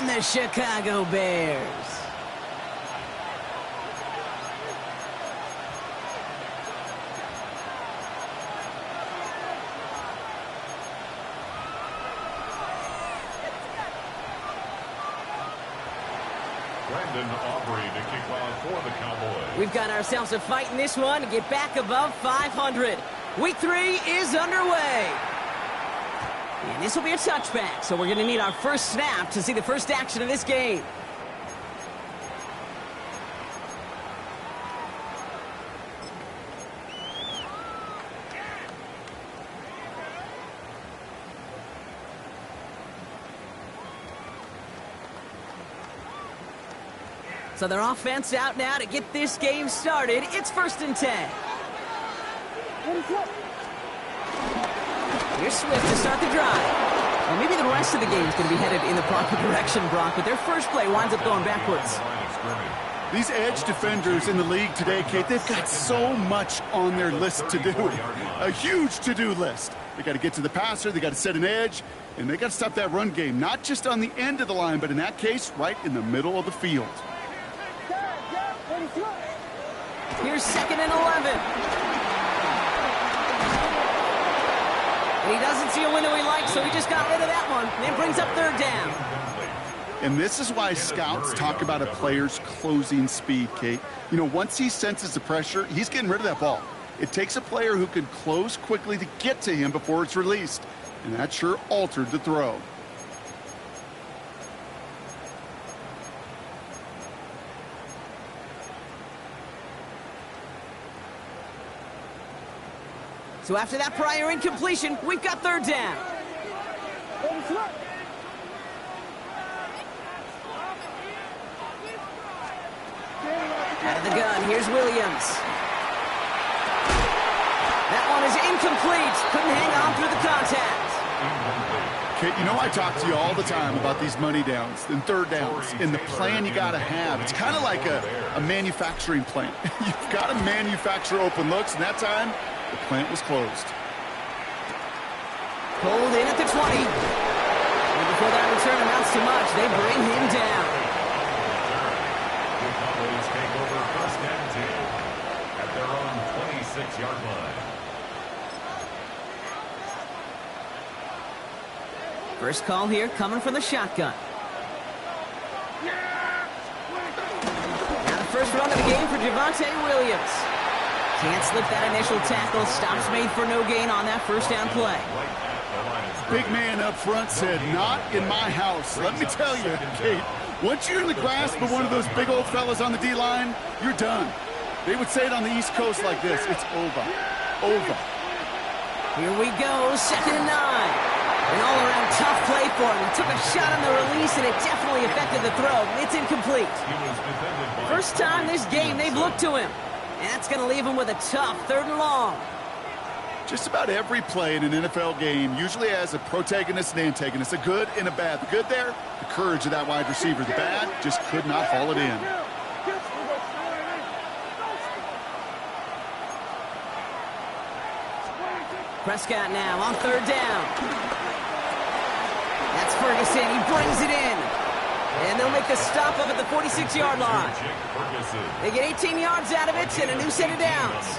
and the Chicago Bears. To kick off for the Cowboys. We've got ourselves a fight in this one to get back above 500. Week 3 is underway. And this will be a touchback, so we're going to need our first snap to see the first action of this game. So their offense out now to get this game started. It's 1st and 10. Here's Swift to start the drive. Well, maybe the rest of the game is going to be headed in the proper direction, Brock, but their first play winds up going backwards. These edge defenders in the league today, Kate, they've got so much on their list to do. A huge to-do list. They got to get to the passer, they got to set an edge, and they got to stop that run game. Not just on the end of the line, but in that case, right in the middle of the field. Here's 2nd and 11. And he doesn't see a window he likes, so he just got rid of that one. And it brings up 3rd down. And this is why scouts talk about a player's closing speed, Kate. You know, once he senses the pressure, he's getting rid of that ball. It takes a player who can close quickly to get to him before it's released. And that sure altered the throw. So after that prior incompletion, we've got 3rd down. Out of the gun, here's Williams. That one is incomplete. Couldn't hang on through the contact. Kate, you know I talk to you all the time about these money downs and 3rd downs and the plan you got to have. It's kind of like a manufacturing plant. You've got to manufacture open looks, and that time, the plant was closed. Pulled in at the 20. And before that return amounts to much, they bring him down. The Cowboys take over 1st and 10 at their own 26-yard line. First call here coming from the shotgun. Now the first run of the game for Javonte Williams. Can't slip that initial tackle. Stops made for no gain on that 1st down play. Big man up front said, "Not in my house." Let me tell you, Kate, once you're in the grasp of one of those big old fellas on the D-line, you're done. They would say it on the East Coast like this: it's over. Over. Here we go, 2nd and 9. An all-around tough play for him. He took a shot on the release, and it definitely affected the throw. It's incomplete. First time this game they've looked to him. And that's going to leave him with a tough 3rd and long. Just about every play in an NFL game usually has a protagonist and antagonist, a good and a bad. The good there, the courage of that wide receiver. The bad, just could not haul it in. Prescott now on 3rd down. That's Ferguson. He brings it in. And they'll make the stop up at the 46-yard line. They get 18 yards out of it and a new set of downs.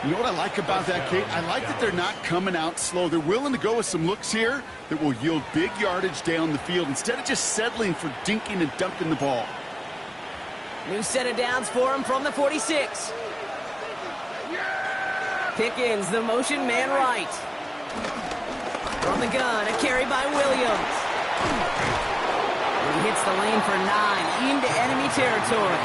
You know what I like about that, Kate? I like that they're not coming out slow. They're willing to go with some looks here that will yield big yardage down the field instead of just settling for dinking and dunking the ball. New set of downs for him from the 46. Pickens, the motion man right. From the gun, a carry by Williams. He hits the lane for 9 into enemy territory.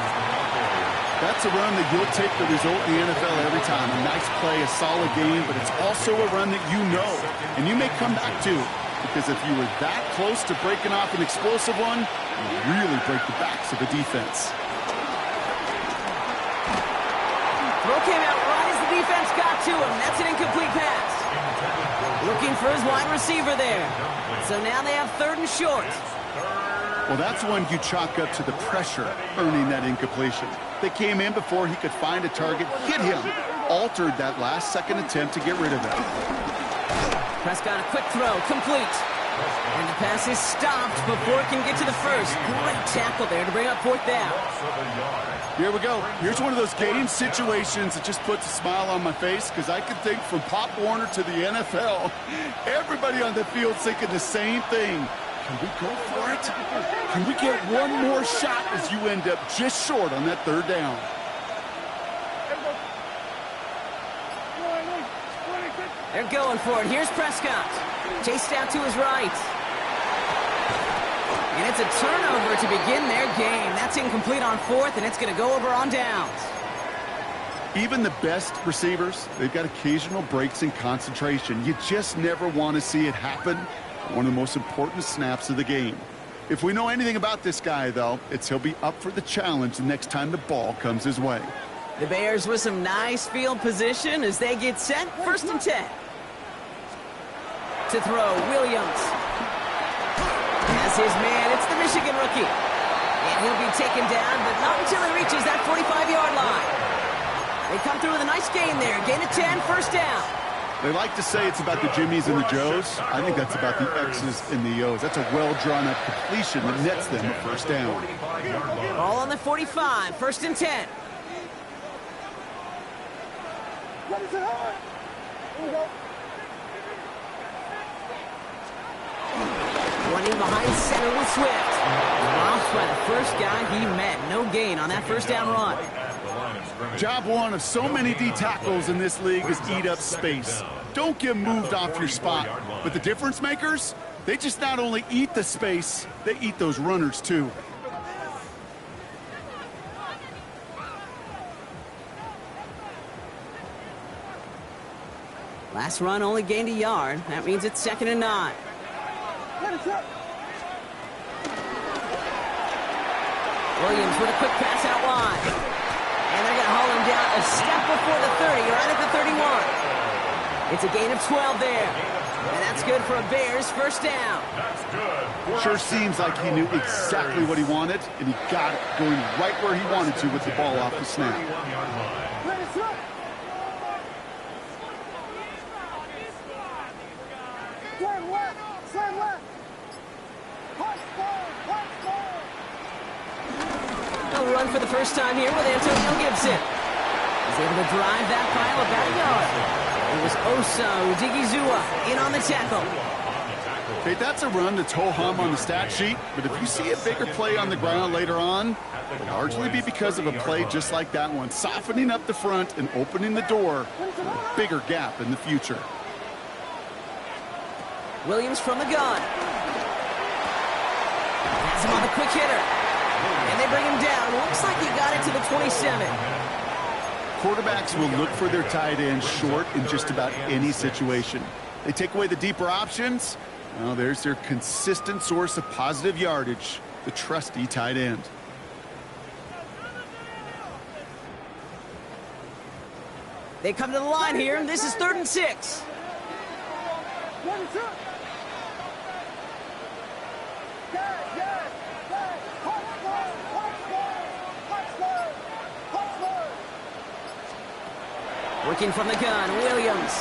That's a run that you'll take the result in the NFL every time. A nice play, a solid game, but it's also a run that you know, and you may come back to, because if you were that close to breaking off an explosive one, you really break the backs of the defense. Throw came out right as the defense got to him. That's an incomplete pass. Looking for his wide receiver there. So now they have 3rd and short. Well, that's one you chalk up to the pressure earning that incompletion. They came in before he could find a target, hit him, altered that last-second attempt to get rid of it. Prescott, a quick throw, complete. And the pass is stopped before it can get to the first. Great tackle there to bring up fourth down. Here we go. Here's one of those game situations that just puts a smile on my face because I can think from Pop Warner to the NFL, everybody on the field thinking the same thing. Can we go for it? Can we get one more shot as you end up just short on that third down? They're going for it. Here's Prescott. Chased out to his right. And it's a turnover to begin their game. That's incomplete on fourth, and it's going to go over on downs. Even the best receivers, they've got occasional breaks in concentration. You just never want to see it happen. One of the most important snaps of the game. If we know anything about this guy, though, it's he'll be up for the challenge the next time the ball comes his way. The Bears with some nice field position as they get set. 1st and 10. To throw, Williams. Has his man. It's the Michigan rookie. And he'll be taken down, but not until he reaches that 45-yard line. They come through with a nice gain there. Gain of 10, 1st down. They like to say it's about the Jimmies and the Joes. I think that's about the X's and the O's. That's a well-drawn-up completion that nets them a 1st down. Ball on the 45, 1st and 10. Running behind center with Swift. Lost by the first guy he met. No gain on that 1st down run. Job one of so many D tackles in this league is eat up space. Don't get moved off your spot. But the difference makers, they just not only eat the space, they eat those runners too. Last run only gained a yard. That means it's 2nd and 9. Williams with a quick pass out wide. And they're going to haul him down a step before the 30, right at the 31. It's a gain of 12 there. And that's good for a Bears 1st down. Sure seems like he knew exactly what he wanted, and he got it, going right where he wanted to with the ball off the snap. They'll run for the first time here with Antonio Gibson. He's able to drive that pile about a yard. It was Osa Odigizua in on the tackle. Okay, that's a run that's ho-hum on the stat sheet, but if you see a bigger play on the ground later on, it'll largely be because of a play just like that one, softening up the front and opening the door for a bigger gap in the future. Williams from the gun. Has him on the quick hitter. And they bring him down. Looks like he got it to the 27. Quarterbacks will look for their tight end short in just about any situation. They take away the deeper options. Well, there's their consistent source of positive yardage, the trusty tight end. They come to the line here, and this is 3rd and 6. Working from the gun, Williams.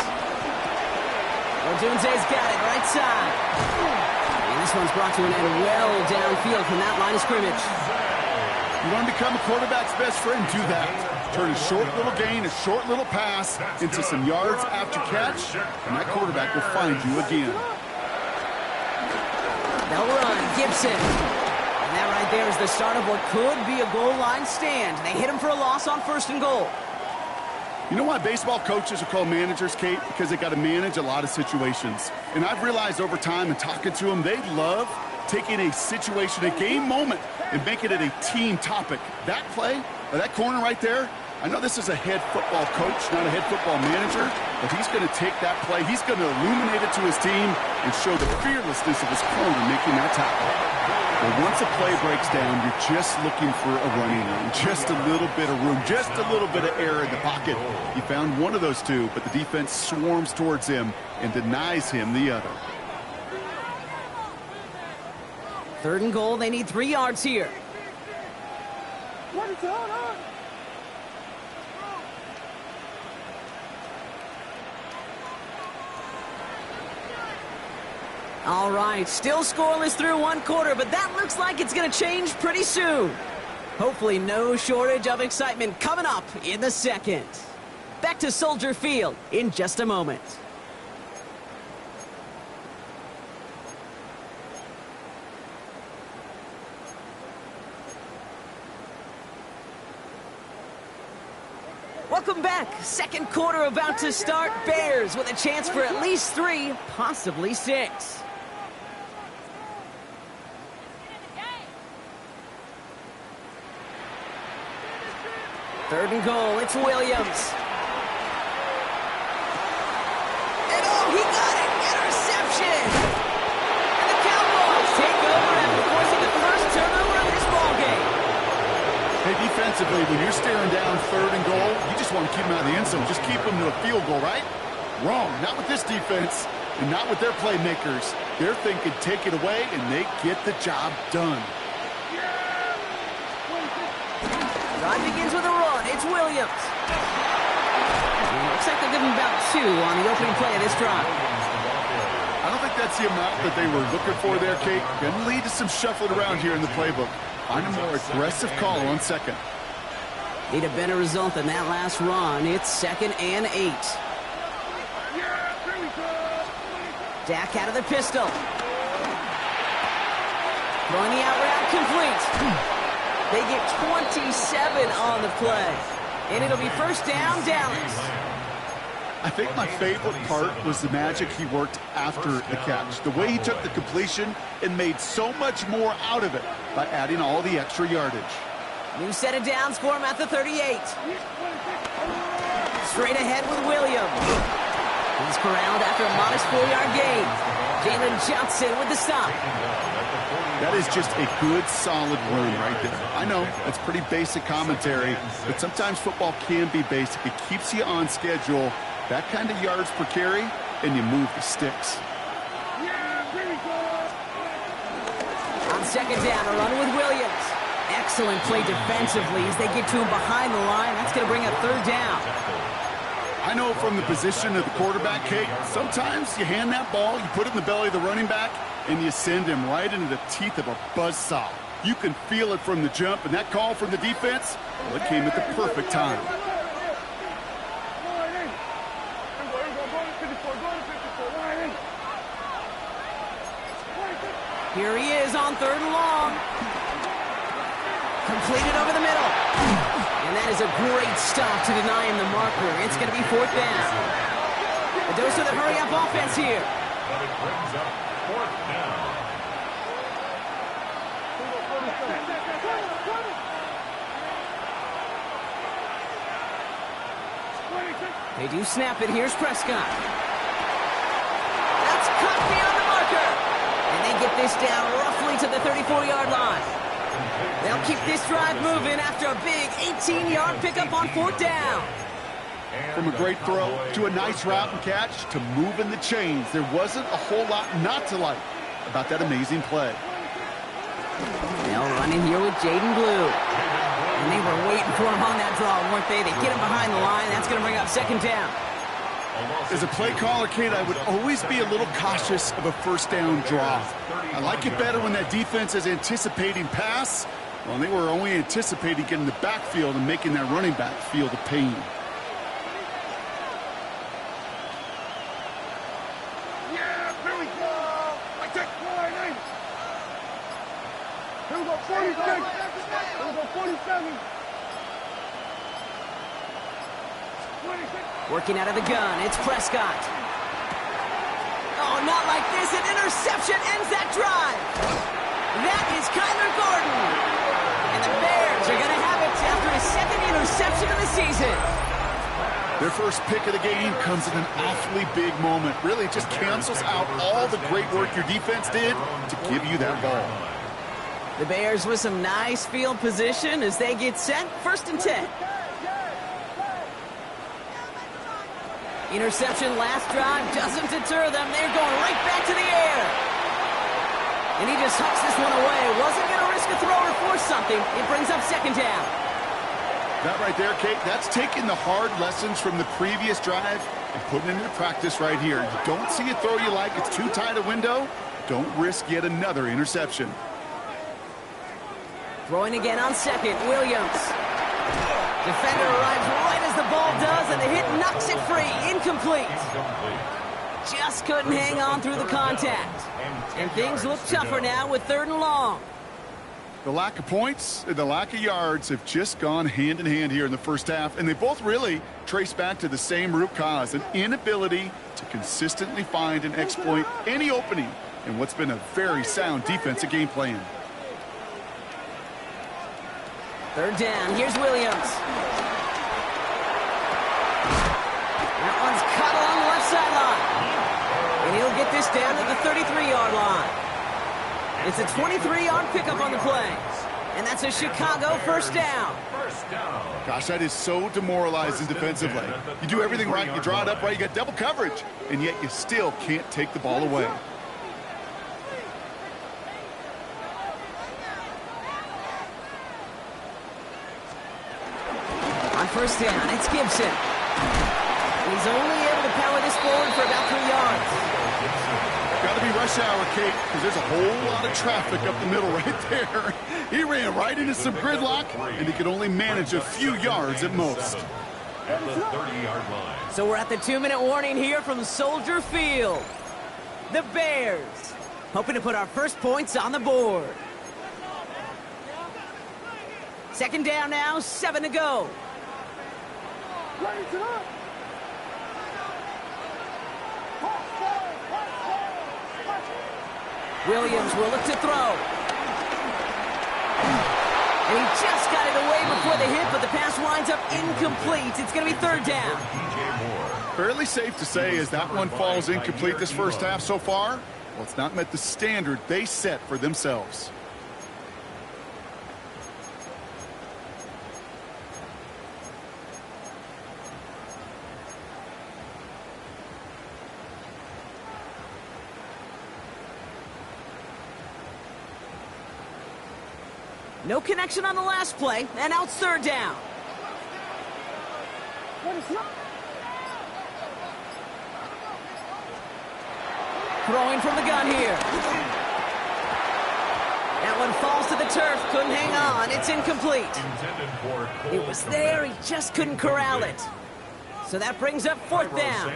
Odunze's got it, right side. And this one's brought to an end well downfield from that line of scrimmage. You want to become a quarterback's best friend, do that. Turn a short little gain, a short little pass into some yards after catch, and that quarterback will find you again. They'll run, Gibson. And that right there is the start of what could be a goal line stand. They hit him for a loss on 1st and goal. You know why baseball coaches are called managers, Kate? Because they got to manage a lot of situations. And I've realized over time and talking to them, they love taking a situation, a game moment, and making it a team topic. That play, or that corner right there, I know this is a head football coach, not a head football manager, but he's going to take that play, he's going to illuminate it to his team and show the fearlessness of his corner making that tackle. But once a play breaks down, you're just looking for a running room, just a little bit of room, just a little bit of air in the pocket. He found one of those two, but the defense swarms towards him and denies him the other. 3rd and goal, they need 3 yards here. All right, still scoreless through one quarter, but that looks like it's going to change pretty soon. Hopefully no shortage of excitement coming up in the second. Back to Soldier Field in just a moment. Welcome back. Second quarter about to start. Bears with a chance for at least 3, possibly 6. Third and goal. It's Williams. And oh, he got it. Interception. And the Cowboys take over after forcing the first turnover of this ballgame. Hey, defensively, when you're staring down third and goal, you just want to keep them out of the end zone. Just keep them to a field goal, right? Wrong. Not with this defense and not with their playmakers. They're thinking take it away, and they get the job done. Drive begins with a run. It's Williams. And looks like they'll give him about 2 on the opening play of this drive. I don't think that's the amount that they were looking for there, Kate. Going to lead to some shuffling around here in the playbook. Find a more aggressive call on second. Need a better result than that last run. It's 2nd and 8. Dak out of the pistol. Throwing the out route complete. They get 27 on the play. And it'll be first down, Dallas. I think my favorite part was the magic he worked after the catch. The way he took the completion and made so much more out of it by adding all the extra yardage. New set of downs for him at the 38. Straight ahead with Williams. He's corralled after a modest 4-yard gain. Jalen Johnson with the stop. That is just a good, solid run right there. I know, that's pretty basic commentary, but sometimes football can be basic. It keeps you on schedule, that kind of yards per carry, and you move the sticks. On second down, a run with Williams. Excellent play defensively as they get to him behind the line. That's going to bring up third down. I know from the position of the quarterback, Kate, sometimes you hand that ball, you put it in the belly of the running back, and you send him right into the teeth of a buzzsaw. You can feel it from the jump, and that call from the defense, well, it came at the perfect time. Here he is on third and long. Completed over the middle. And that is a great stop to deny him the marker. It's going to be fourth down. A dose of the hurry-up offense here. But it brings up fourth down. They do snap it. Here's Prescott. That's caught beyond the marker. And they get this down roughly to the 34-yard line. They'll keep this drive moving after a big 18-yard pickup on fourth down. From a great throw to a nice route and catch to moving the chains, there wasn't a whole lot not to like about that amazing play. They'll run in here with Jaden Blue. And they were waiting for him on that draw, weren't they? They get him behind the line. That's going to bring up second down. As a play caller, Kate, I would always be a little cautious of a first down draw. I like it better when that defense is anticipating pass. Well, they were only anticipating getting the backfield and making that running back feel the pain. Yeah, here we go. I take 49. Here we go, 46. Here we go, 47. 26. Working out of the gun, it's Prescott. Oh, not like this. An interception ends that drive. That is Kyler Gordon. And the Bears are going to have it after his second interception of the season. Their first pick of the game comes at an awfully big moment. Really just cancels out all the great work your defense did to give you that ball. The Bears with some nice field position as they get set. First and 10. Interception last drive doesn't deter them. They're going right back to the air. And he just hucks this one away. Wasn't going to risk a throw or force something. It brings up second down. That right there, Kate, that's taking the hard lessons from the previous drive and putting it into practice right here. You don't see a throw you like, it's too tight a window. Don't risk yet another interception. Throwing again on second, Williams. Defender arrives right as the ball does, and the hit knocks it free. Incomplete. Just couldn't hang on through the contact. And things look tougher now with 3rd and long. The lack of points and the lack of yards have just gone hand in hand here in the first half, and they both really trace back to the same root cause, an inability to consistently find and exploit any opening in what's been a very sound defensive game plan. 3rd down, here's Williams. That one's cut along the left sideline. And he'll get this down to the 33-yard line. It's a 23-yard pickup on the play. And that's a Chicago first down. Gosh, that is so demoralizing defensively. You do everything right, you draw it up right, you got double coverage, and yet you still can't take the ball away. On first down, it's Gibson. He's only able to power this forward for about 3 yards. Got to be rush hour, Kate, because there's a whole lot of traffic up the middle right there. He ran right into some gridlock, and he could only manage a few yards at most. At the 30-yard line. So we're at the 2-minute warning here from Soldier Field. The Bears hoping to put our first points on the board. 2nd down now, 7 to go. Williams will look to throw. And he just got it away before the hit, but the pass winds up incomplete. It's going to be 3rd down. Fairly safe to say as that one falls incomplete this first half so far, well, it's not met the standard they set for themselves. No connection on the last play, and now it's 3rd down. Throwing from the gun here. That one falls to the turf, couldn't hang on, it's incomplete. It was there, he just couldn't corral it. So that brings up 4th down.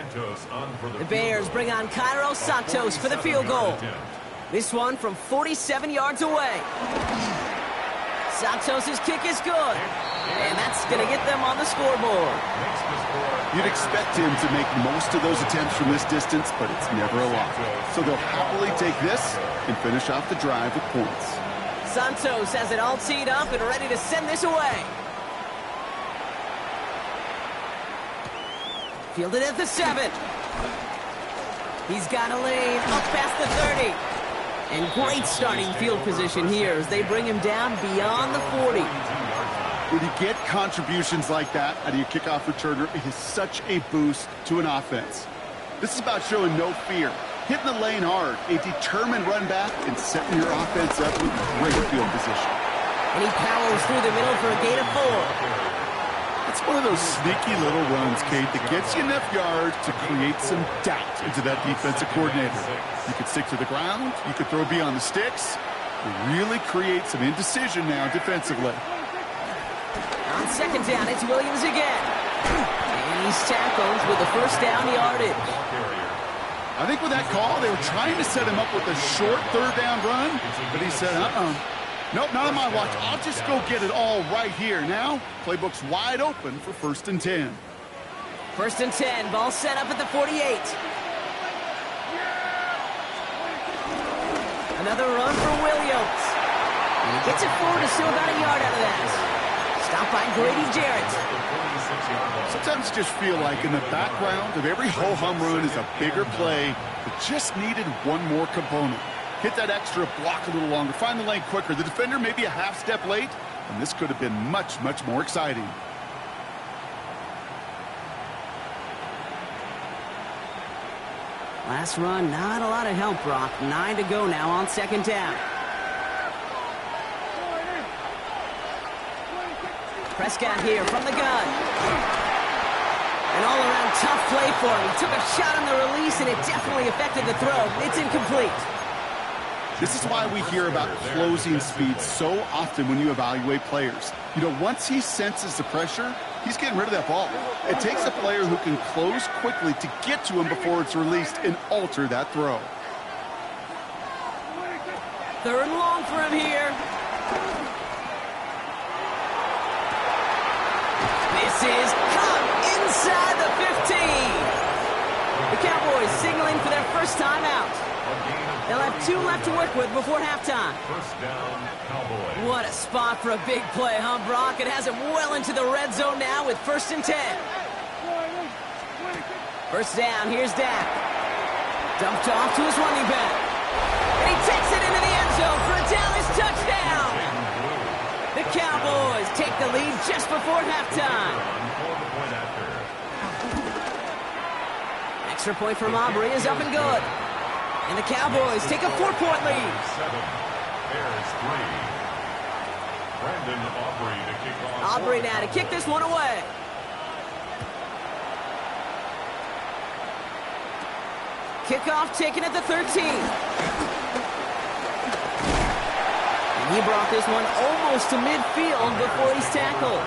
The Bears bring on Cairo Santos for the field goal. This one from 47 yards away. Santos' kick is good, and that's going to get them on the scoreboard. You'd expect him to make most of those attempts from this distance, but it's never a lot. So they'll happily take this and finish off the drive with points. Santos has it all teed up and ready to send this away. Fielded at the 7. He's got a lane up past the 30. And great starting field position here as they bring him down beyond the 40. When you get contributions like that out of your kickoff returner, it is such a boost to an offense. This is about showing no fear, hitting the lane hard, a determined run back, and setting your offense up with great field position. And he powers through the middle for a gain of 4. It's one of those sneaky little runs, Kate, that gets you enough yards to create some doubt into that defensive coordinator. You could stick to the ground, you could throw beyond the sticks, and really create some indecision now defensively. On 2nd down, it's Williams again. And he's tackled with the first down yardage. I think with that call, they were trying to set him up with a short 3rd down run, but he said, nope, not on my watch. I'll just go get it all right here. Now, playbook's wide open for 1st and 10. 1st and 10, ball set up at the 48. Another run for Williams. And he gets it forward to still about a yard out of that. Stopped by Grady Jarrett. Sometimes you just feel like in the background of every ho-hum run is a bigger play that just needed one more component. Hit that extra block a little longer, find the lane quicker. The defender may be a half step late, and this could have been much, much more exciting. Last run, not a lot of help, Brock. 9 to go now on 2nd down. Prescott here from the gun. An all-around tough play for him. He took a shot on the release, and it definitely affected the throw. It's incomplete. This is why we hear about closing speed so often when you evaluate players. You know, once he senses the pressure, he's getting rid of that ball. It takes a player who can close quickly to get to him before it's released and alter that throw. Third and long for him here. This is caught inside the 15. The Cowboys signaling for their first time out. They'll have 2 left to work with before halftime. First down, Cowboys. What a spot for a big play, huh, Brock? It has him well into the red zone now with 1st and 10. First down, here's Dak. Dumped off to his running back. And he takes it into the end zone for a Dallas touchdown. The Cowboys take the lead just before halftime. Extra point from Aubrey is up and good. And the Cowboys take a 4-point lead. Bears 3. Brandon Aubrey to kick off. Aubrey now to kick this one away. Kickoff taken at the 13. And he brought this one almost to midfield before he's tackled.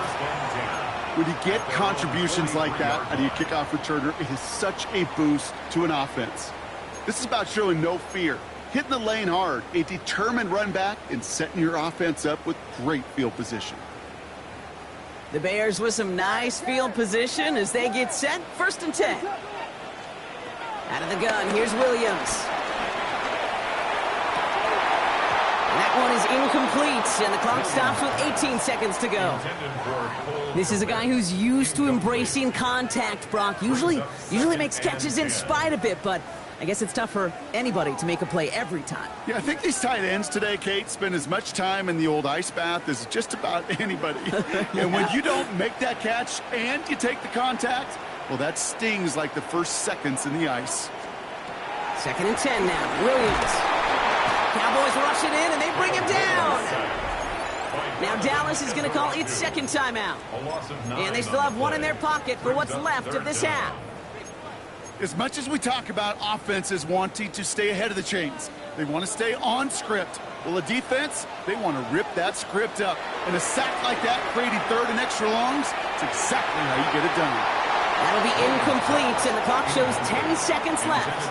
When you get contributions like that out of your kickoff returner, it is such a boost to an offense. This is about showing no fear, hitting the lane hard, a determined run back, and setting your offense up with great field position. The Bears with some nice field position as they get set. 1st and 10. Out of the gun, here's Williams. And that one is incomplete, and the clock stops with 18 seconds to go. This is a guy who's used to embracing contact, Brock. Usually makes catches in spite of it, but I guess it's tough for anybody to make a play every time. Yeah, I think these tight ends today, Kate, spend as much time in the old ice bath as just about anybody. And when you don't make that catch and you take the contact, well, that stings like the first seconds in the ice. 2nd and 10 now. Williams. Cowboys rush it in, and they bring him down. Now Dallas is going to call its 2nd timeout. And they still have one in their pocket for what's left of this half. As much as we talk about offenses wanting to stay ahead of the chains, they want to stay on script. Well, a defense, they want to rip that script up. And a sack like that, creating 3rd and extra longs, it's exactly how you get it done. That'll be incomplete, and the clock shows 10 seconds left.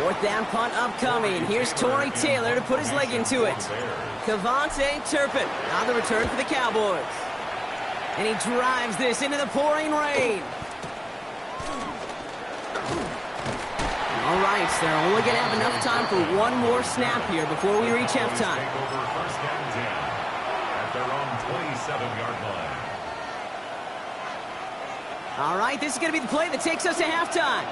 4th down punt upcoming. Here's Torrey Taylor to put his leg into it. Cavante Turpin on the return for the Cowboys. And he drives this into the pouring rain. All right, they're only going to have enough time for one more snap here before we reach halftime. Take over 1st and 10 at their own 27-yard line. All right, this is going to be the play that takes us to halftime.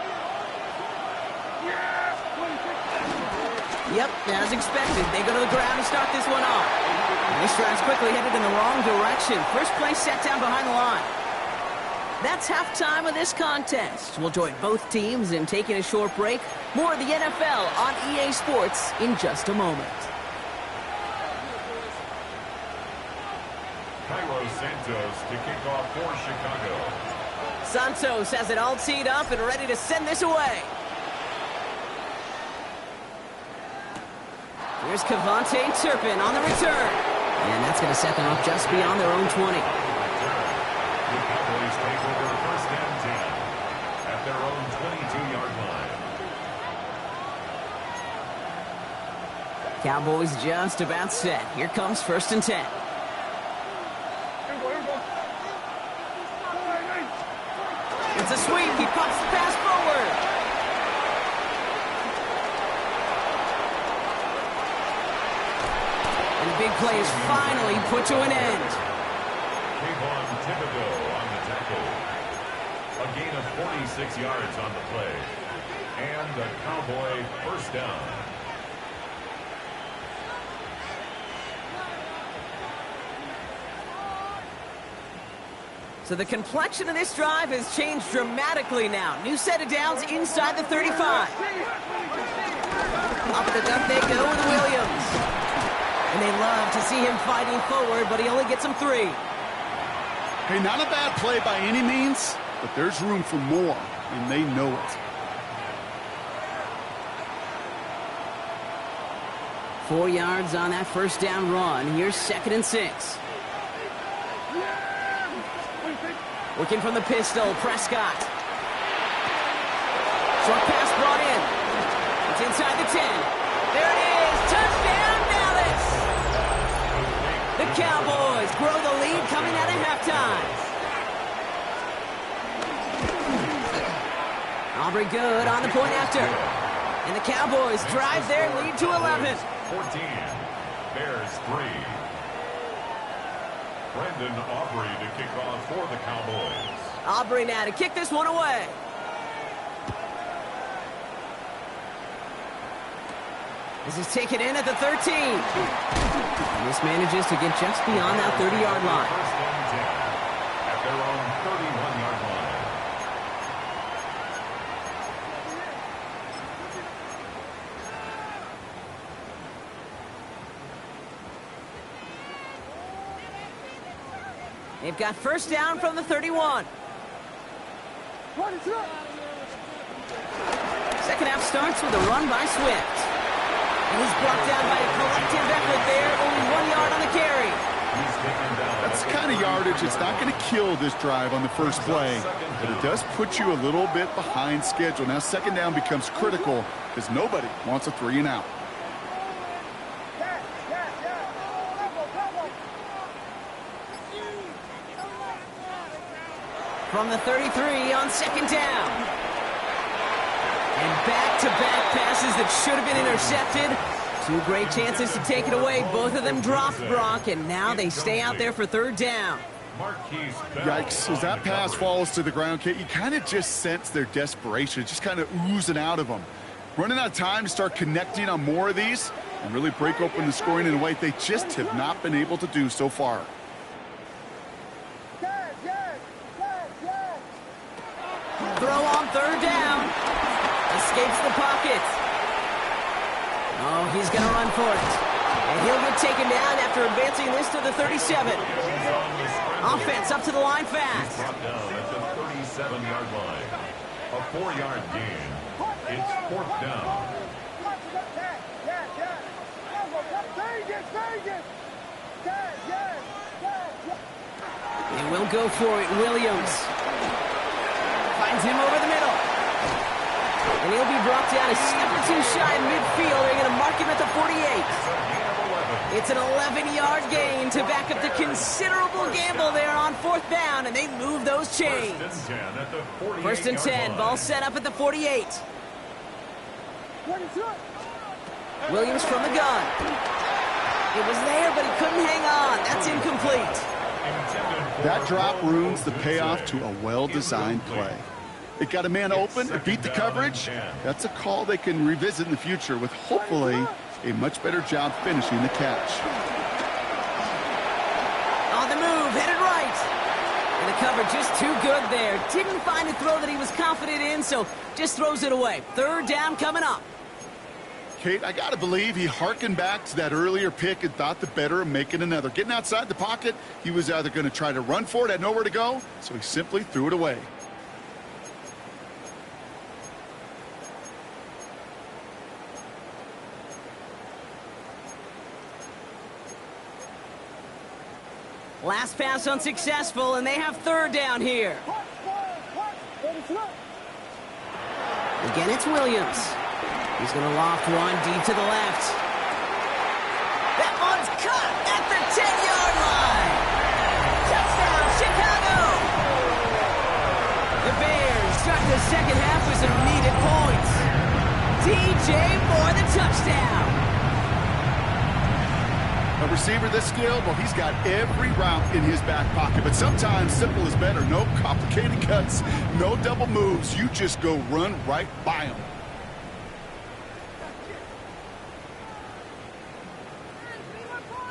Yep, as expected, they go to the ground and start this one off. And this drive's quickly headed in the wrong direction. First play set down behind the line. That's halftime of this contest. We'll join both teams in taking a short break. More of the NFL on EA Sports in just a moment. Cairo Santos to kick off for Chicago. Santos has it all teed up and ready to send this away. Here's Cavante Turpin on the return. And that's going to set them up just beyond their own 20. The Cowboys take over 1st and 10 at their own 22-yard line. Cowboys just about set. Here comes 1st and 10. It's a sweep. He pops the pass forward. And the big play is finally put to an end. Thibodeau on the tackle. A gain of 46 yards on the play. And a Cowboy 1st down. So the complexion of this drive has changed dramatically now. New set of downs inside the 35. Up the gut they go with Williams. And they love to see him fighting forward, but he only gets them 3. Hey, not a bad play by any means, but there's room for more, and they know it. 4 yards on that first down run. Here's 2nd and 6. Working from the pistol, Prescott. Short pass brought in. It's inside the 10. There it is. Touchdown, Dallas. The Cowboys grow the lead coming out of halftime. Aubrey good on the point after. And the Cowboys drive their lead to 11. 14. Bears 3. Brendan Aubrey to kick off for the Cowboys. Aubrey now to kick this one away. This is taken in at the 13. And this manages to get just beyond that 30-yard line. First and 10 at their own 31-yard line. They've got first down from the 31. Second half starts with a run by Swift. And he's brought down by a collective effort there. Only 1 yard on the carry. That's the kind of yardage. It's not going to kill this drive on the first play, but it does put you a little bit behind schedule. Now second down becomes critical because nobody wants a 3 and out. From the 33 on second down. And back-to-back passes that should have been intercepted. 2 great chances to take it away. Both of them dropped, Brock, and now they stay out there for third down. Yikes. As that pass falls to the ground, Kate, you kind of just sense their desperation. It's just kind of oozing out of them. Running out of time to start connecting on more of these and really break open the scoring in a way they just have not been able to do so far. Throw on third down. Escapes the pocket. Oh, he's going to run for it. And he'll get taken down after advancing this to the 37. Offense up to the line fast. Brought down at the 37-yard line. A 4-yard gain. It's 4th down. They will go for it. Williams finds him over the middle. And he'll be brought down a step or 2 shy in midfield. They're going to mark him at the 48. It's an 11-yard gain to back up the considerable gamble there on 4th down, and they move those chains. First and 10, ball set up at the 48. Williams from the gun. It was there, but he couldn't hang on. That's incomplete. That drop ruins the payoff to a well-designed play. It got a man open, it beat the coverage. That's a call they can revisit in the future with hopefully a much better job finishing the catch. On the move, headed right. And the cover just too good there. Didn't find a throw that he was confident in, so just throws it away. Third down coming up. Kate, I got to believe he hearkened back to that earlier pick and thought the better of making another. Getting outside the pocket, he was either going to try to run for it, had nowhere to go, so he simply threw it away. Last pass unsuccessful, and they have third down here. Again, it's Williams. He's going to loft one deep to the left. That one's caught at the 10-yard line. Touchdown, Chicago! The Bears start the second half with some needed points. DJ for the touchdown. A receiver this skilled, well, he's got every route in his back pocket, but sometimes simple is better. No complicated cuts, no double moves. You just go run right by him.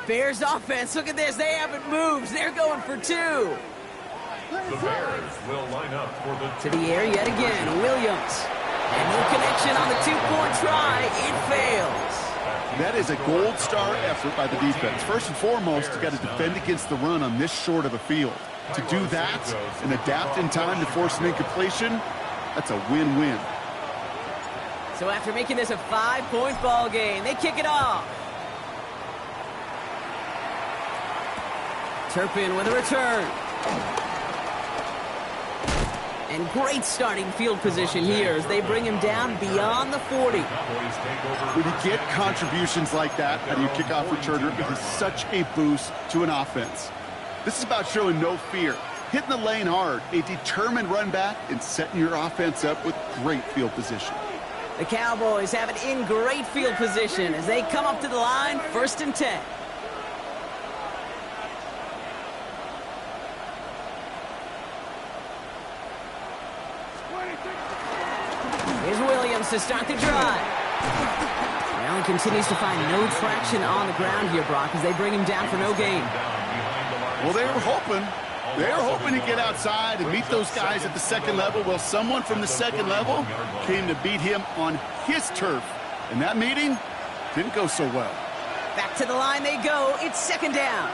Bears offense, look at this. They haven't moved. They're going for 2. The Bears will line up for the... To the air yet again, Williams. And no connection on the 2-point try. It fails. That is a gold star effort by the defense. First and foremost, you got to defend against the run on this short of a field. To do that and adapt in time to force an incompletion, that's a win-win. So after making this a 5-point ball game, they kick it off. Turpin with a return. And great starting field position here as they bring him down beyond the 40. When you get contributions like that out of your kickoff returner, it is such a boost to an offense. This is about showing no fear, hitting the lane hard, a determined run back, and setting your offense up with great field position. The Cowboys have it in great field position as they come up to the line, 1st and 10. Here's Williams to start the drive. Allen continues to find no traction on the ground here, Brock, as they bring him down for no gain. Well, they were hoping to get outside and meet those guys at the second level. Well, someone from the second level came to beat him on his turf. And that meeting didn't go so well. Back to the line they go. It's 2nd down.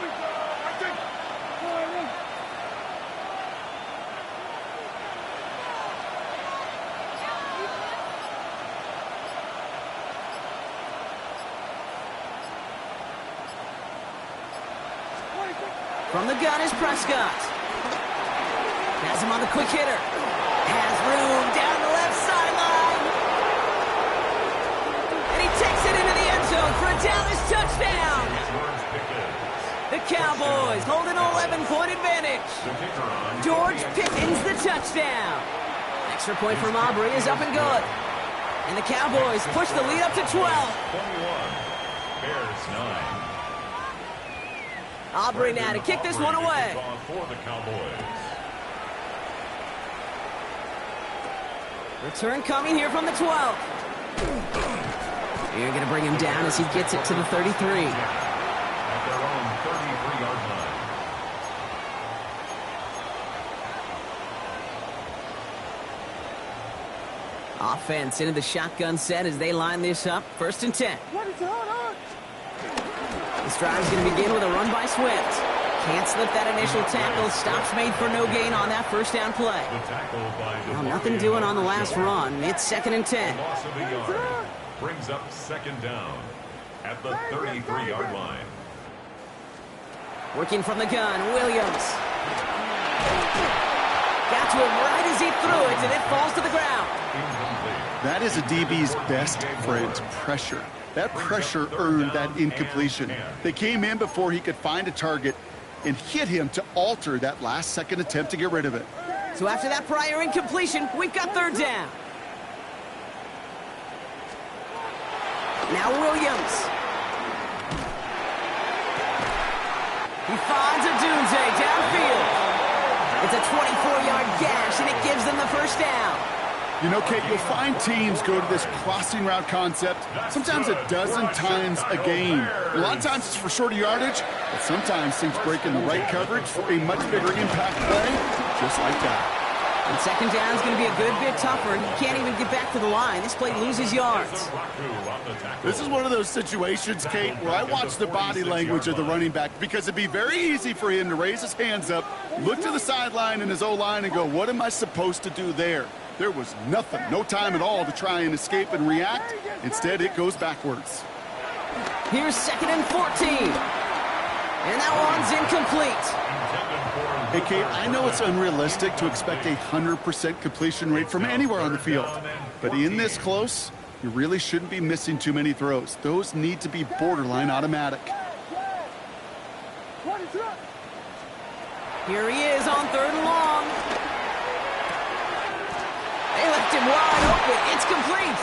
From the gun is Prescott. Has him on the quick hitter. Has room down the left sideline. And he takes it into the end zone for a Dallas touchdown. The Cowboys hold an 11-point advantage. George Pickens the touchdown. Extra point from Aubrey is up and good. And the Cowboys push the lead up to 12. 21. Bears 9. Aubrey now to kick this one away. For the Cowboys. Return coming here from the 12. You're going to bring him down as he gets it to the 33. At their own 33-yard line. Offense into the shotgun set as they line this up. 1st and 10. This drive is going to begin with a run by Swift. Can't slip that initial tackle. Stops made for no gain on that 1st down play. Well, nothing doing on the last run. It's 2nd and 10. Loss of a yard brings up 2nd down at the 33-yard line. Working from the gun, Williams. Got to him right as he threw it, and it falls to the ground. That is a DB's best friend, pressure. That pressure earned that incompletion. They came in before he could find a target and hit him to alter that last-second attempt to get rid of it. So after that prior incompletion, we've got 3rd down. Now Williams. He finds Odunze downfield. It's a 24-yard gash, and it gives them the 1st down. You know, Kate, you'll find teams go to this crossing route concept sometimes a dozen times a game. A lot of times it's for shorter yardage, but sometimes teams break in the right coverage for a much bigger impact play, just like that. And 2nd down is going to be a good bit tougher. He can't even get back to the line. This play loses yards. This is one of those situations, Kate, where I watch the body language of the running back because it'd be very easy for him to raise his hands up, look to the sideline in his O-line and go, what am I supposed to do there? There was nothing, no time at all to try and escape and react. Instead, it goes backwards. Here's 2nd and 14. And that one's incomplete. Hey, Kate, I know it's unrealistic to expect a 100% completion rate from anywhere on the field. But in this close, you really shouldn't be missing too many throws. Those need to be borderline automatic. Here he is on 3rd and long. They left him wide open. It's complete.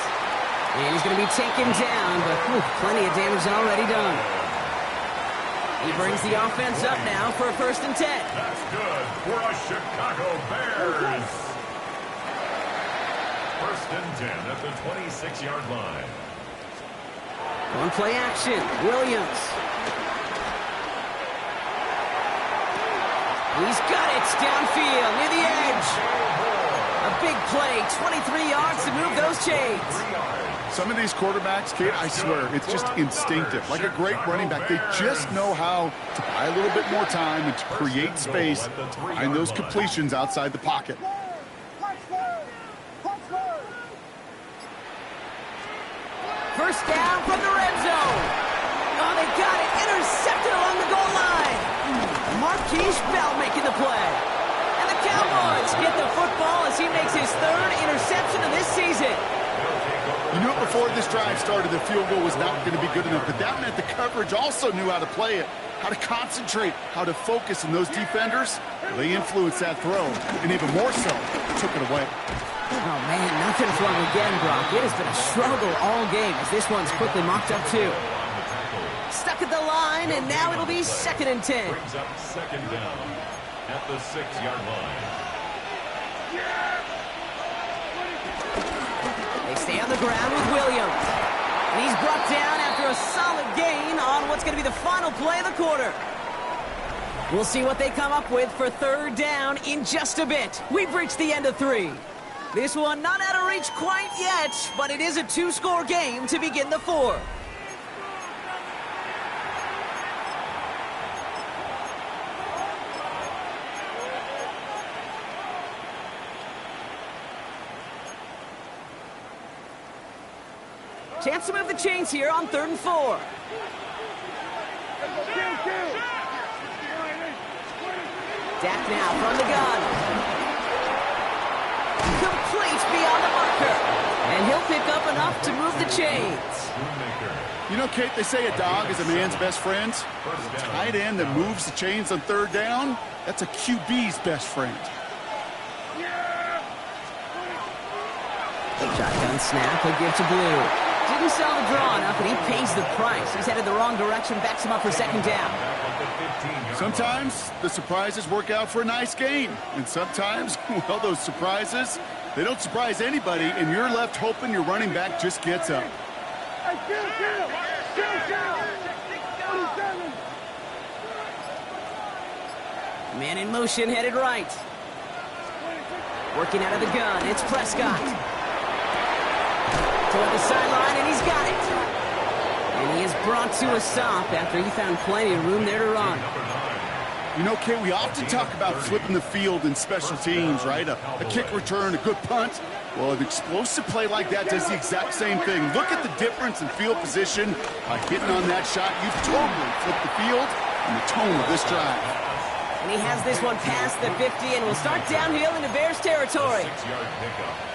And he's going to be taken down, but plenty of damage already done. He brings the offense up now for a 1st and 10. That's good for a Chicago Bears. 1st and 10 at the 26-yard line. One play action. Williams. He's got it downfield near the edge. A big play, 23 yards to move those chains. Some of these quarterbacks, Kate, I swear, it's just instinctive. Like a great running back, they just know how to buy a little bit more time and to create space to find those completions outside the pocket. First down from the red zone. Oh, they got it. Intercepted along the goal line. Mark before this drive started, the field goal was not going to be good enough, but that meant the coverage also knew how to play it, how to concentrate, how to focus, and those defenders, they influenced that throw, and even more so, took it away. Oh, man, nothing from him again, Brock. It has been a struggle all game as this one's quickly mocked up, too. Stuck at the line, and now it'll be 2nd and 10. Brings up 2nd down at the 6-yard line. They stay on the ground with Williams. And he's brought down after a solid gain on what's going to be the final play of the quarter. We'll see what they come up with for 3rd down in just a bit. We've reached the end of 3. This one not out of reach quite yet, but it is a 2-score game to begin the 4th. Chance to move the chains here on 3rd and 4. Dak now from the gun. Complete beyond the marker. And he'll pick up enough to move the chains. You know, Kate, they say a dog is a man's best friend. A tight end that moves the chains on 3rd down, that's a QB's best friend. Shotgun snap, he'll give to Blue. Didn't sell the draw enough, and he pays the price. He's headed the wrong direction, backs him up for 2nd down. Sometimes the surprises work out for a nice game. And sometimes, well, those surprises, they don't surprise anybody, and you're left hoping your running back just gets up. Man in motion, headed right. Working out of the gun, it's Prescott. Toward the sideline, and he's got it. And he is brought to a stop after he found plenty of room there to run. You know, Kate, we often talk about flipping the field in special teams, right? A kick return, a good punt. Well, an explosive play like that does the exact same thing. Look at the difference in field position. By hitting on that shot, you've totally flipped the field and the tone of this drive. And he has this one past the 50 and will start downhill into Bears territory.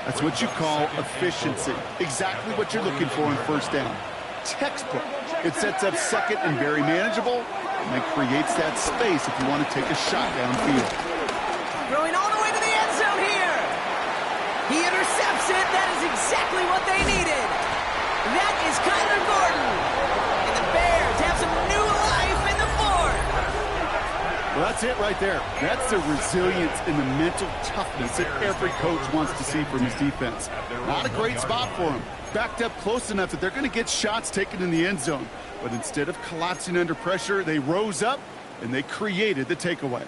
That's what you call efficiency. Exactly what you're looking for in 1st down. Textbook. It sets up 2nd and very manageable, and then creates that space if you want to take a shot downfield. Throwing all the way to the end zone here. He intercepts it. That is exactly what they needed. That is Kyler Gordon. And the Bears have some new life in the 4th. Well, that's it right there. That's the resilience and the mental toughness that every coach wants to see from his defense. Not a great spot for him. Backed up close enough that they're going to get shots taken in the end zone. But instead of collapsing under pressure, they rose up and they created the takeaway.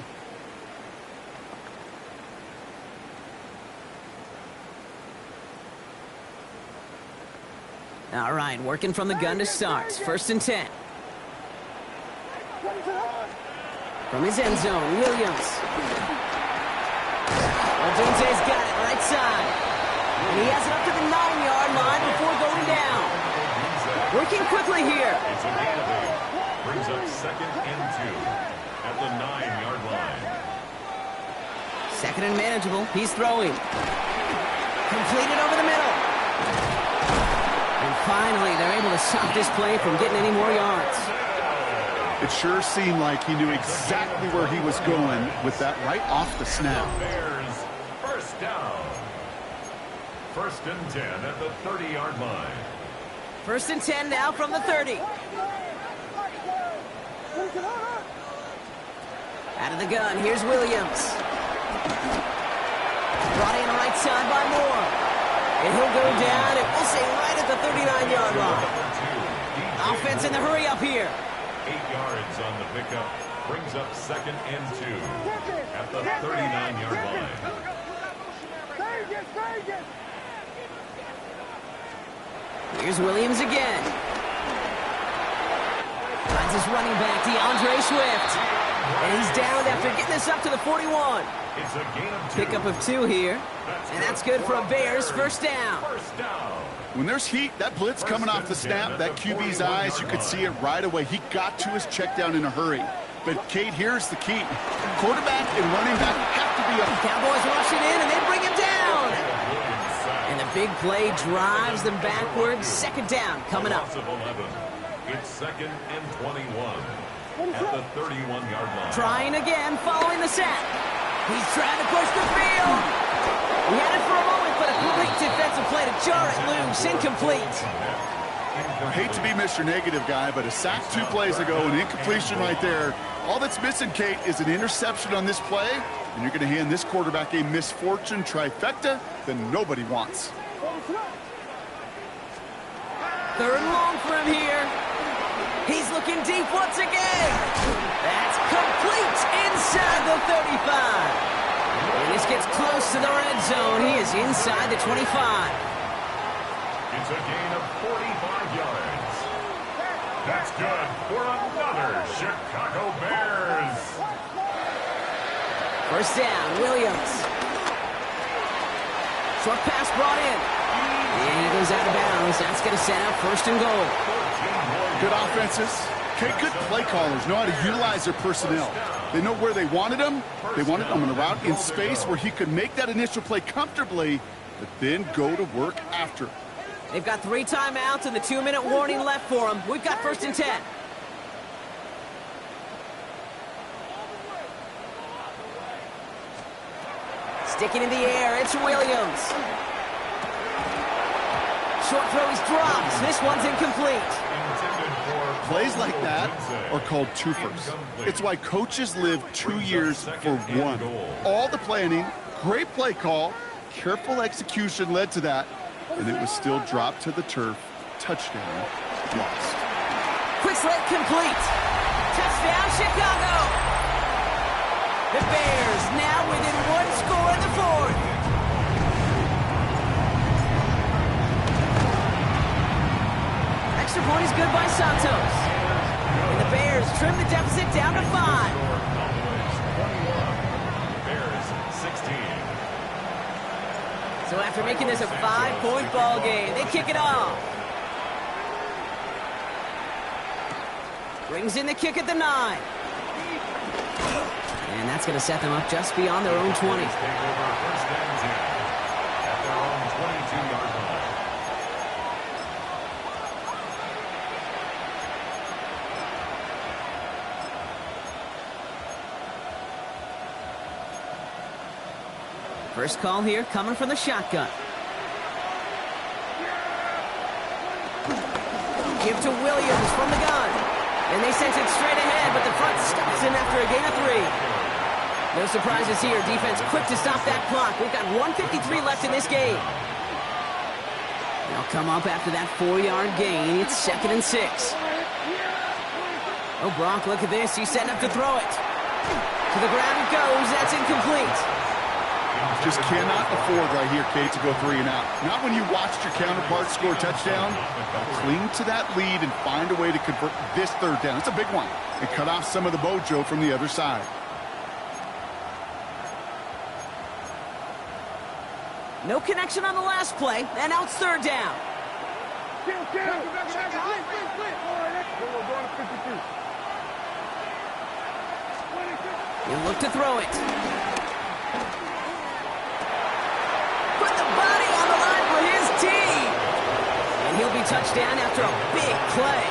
All right, working from the gun to start. 1st and 10. From his end zone, Williams. Odunze's got it right side. And he has it up to the 9-yard line before going down. Working quickly here. It's a gain of 8. Brings up 2nd and 2 at the 9-yard line. 2nd and manageable. He's throwing. Completed over the middle. And finally, they're able to stop this play from getting any more yards. It sure seemed like he knew exactly where he was going with that right off the snap. Bears 1st down. 1st and 10 at the 30-yard line. 1st and 10 now from the 30. Out of the gun, here's Williams. Brought in right side by Moore. And he'll go down, and we'll say right at the 39-yard line. Offense in the hurry up here. 8 yards on the pickup. Brings up 2nd and 2 at the 39-yard line. Here's Williams again. Finds his running back, DeAndre Swift. And he's down after getting this up to the 41. It's a gain of 2. Pickup of 2 here. And that's good for a Bears 1st down. 1st down. When there's heat, that blitz coming off the snap, that QB's eyes, you could see it right away. He got to his check down in a hurry. But, Kate, here's the key. Quarterback and running back have to be up. Cowboys rush it in, and they bring him down. And the big play drives them backwards. Second down coming up. Loss of 11. It's 2nd and 21 at the 31-yard line. Trying again, following the sack. He's trying to push the field. He had it for a moment, but a great defensive play to jar it loose. Incomplete. I hate to be Mr. Negative guy, but a sack 2 plays ago, an incompletion right there. All that's missing, Kate, is an interception on this play, and you're going to hand this quarterback a misfortune trifecta that nobody wants. 3rd and long for him here. He's looking deep once again. That's complete inside the 35. And this gets close to the red zone. He is inside the 25. It's a gain of 45 yards. That's good for another Chicago Bears. First down, Williams. Short pass brought in. And he goes out of bounds. That's going to set up 1st and goal. Good offenses. Okay, good play callers know how to utilize their personnel. They know where they wanted him. They wanted him on a route in space where he could make that initial play comfortably, but then go to work after. They've got 3 timeouts and the 2-minute warning left for them. We've got 1st and 10. Sticking in the air, it's Williams. Short throw, he's dropped. This one's incomplete. Plays like that are called twofers. It's why coaches live 2 years for one. All the planning, great play call, careful execution led to that, and it was still dropped to the turf. Touchdown, lost. Quick slant complete. Touchdown, Chicago. The Bears now within 1 score in the 4th. Extra point is good by Santos. And the Bears trim the deficit down to 5. Bears 16. So after making this a 5-point ball game, they kick it off. Brings in the kick at the 9. And that's going to set them up just beyond their own 20. Take over 1st and 10 at their own 22-yard line. First call here coming from the shotgun. Give to Williams from the gun. And they sent it straight ahead, but the front stops him after a gain of 3. No surprises here. Defense quick to stop that clock. We've got 1:53 left in this game. They'll come up after that 4-yard gain. It's 2nd and 6. Oh, Brock, look at this. He's setting up to throw it. To the ground it goes. That's incomplete. Just cannot afford right here, Kate, to go 3 and out. Not when you watched your counterpart score a touchdown. Cling to that lead and find a way to convert this 3rd down. It's a big one. And cut off some of the mojo from the other side. No connection on the last play, and now it's 3rd down. He'll look to throw it. Put the body on the line for his team. And he'll be touched down after a big play.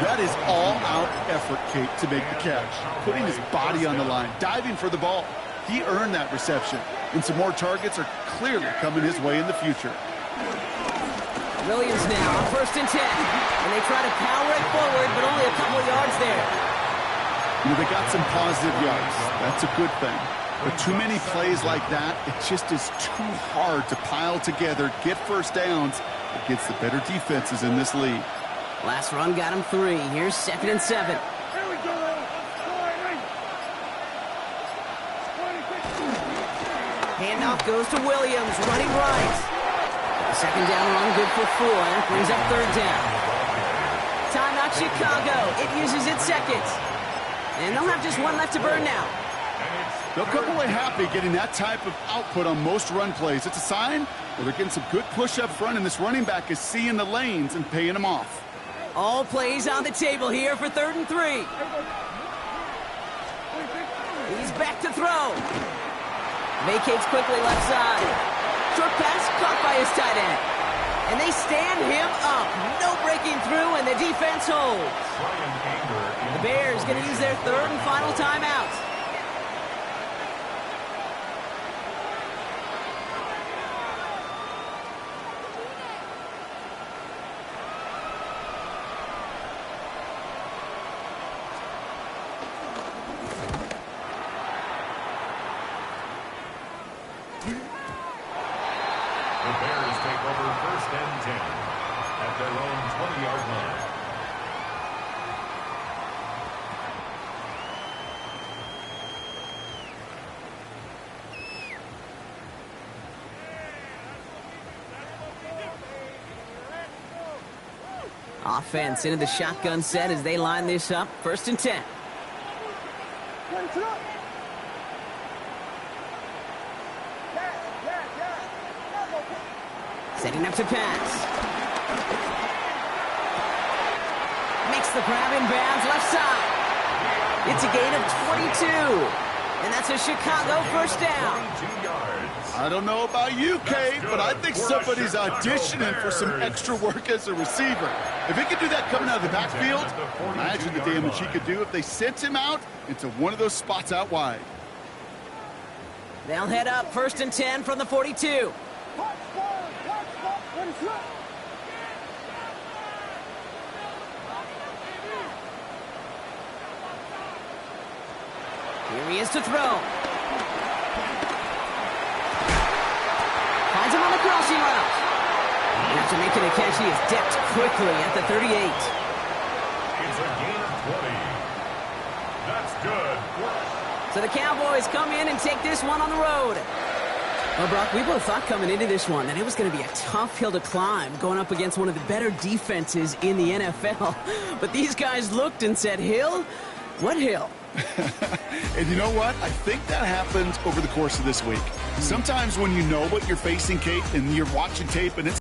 That is all-out effort, Kate, to make the catch. Putting his body on the line, diving for the ball. He earned that reception. And some more targets are clearly coming his way in the future. Williams now on 1st and 10. And they try to power it forward, but only a couple yards there. You know, they got some positive yards. That's a good thing. But too many plays like that, it just is too hard to pile together, get 1st downs against the better defenses in this league. Last run got him 3. Here's 2nd and 7. Handoff goes to Williams, running right. 2nd down run, good for 4. Brings up 3rd down. Timeout Chicago. It uses its seconds. And they'll have just 1 left to burn now. They'll come away happy getting that type of output on most run plays. It's a sign that they're getting some good push up front, and this running back is seeing the lanes and paying them off. All plays on the table here for 3rd and 3. He's back to throw. Vacates quickly left side. Short pass caught by his tight end. And they stand him up. No breaking through, and the defense holds. The Bears going to use their third and final timeout. The Bears take over 1st and 10 at their own 20-yard line. Offense into the shotgun set as they line this up. 1st and 10. Setting up to pass. Makes the grab in bounds left side. It's a gain of 22. And that's a Chicago 1st down. I don't know about you, Kate, but I think somebody's auditioning for some extra work as a receiver. If he could do that coming out of the backfield, imagine the damage he could do if they sent him out into one of those spots out wide. They'll head up 1st and 10 from the 42. Here he is to throw. Finds him on the crossing route. After making a catch, he is decked quickly at the 38. It's a gain of 20. That's good. So the Cowboys come in and take this one on the road. Well, Brock, we both thought coming into this one that it was going to be a tough hill to climb going up against one of the better defenses in the NFL. But these guys looked and said, Hill? What hill? And you know what? I think that happens over the course of this week. Sometimes when you know what you're facing, Kate, and you're watching tape and it's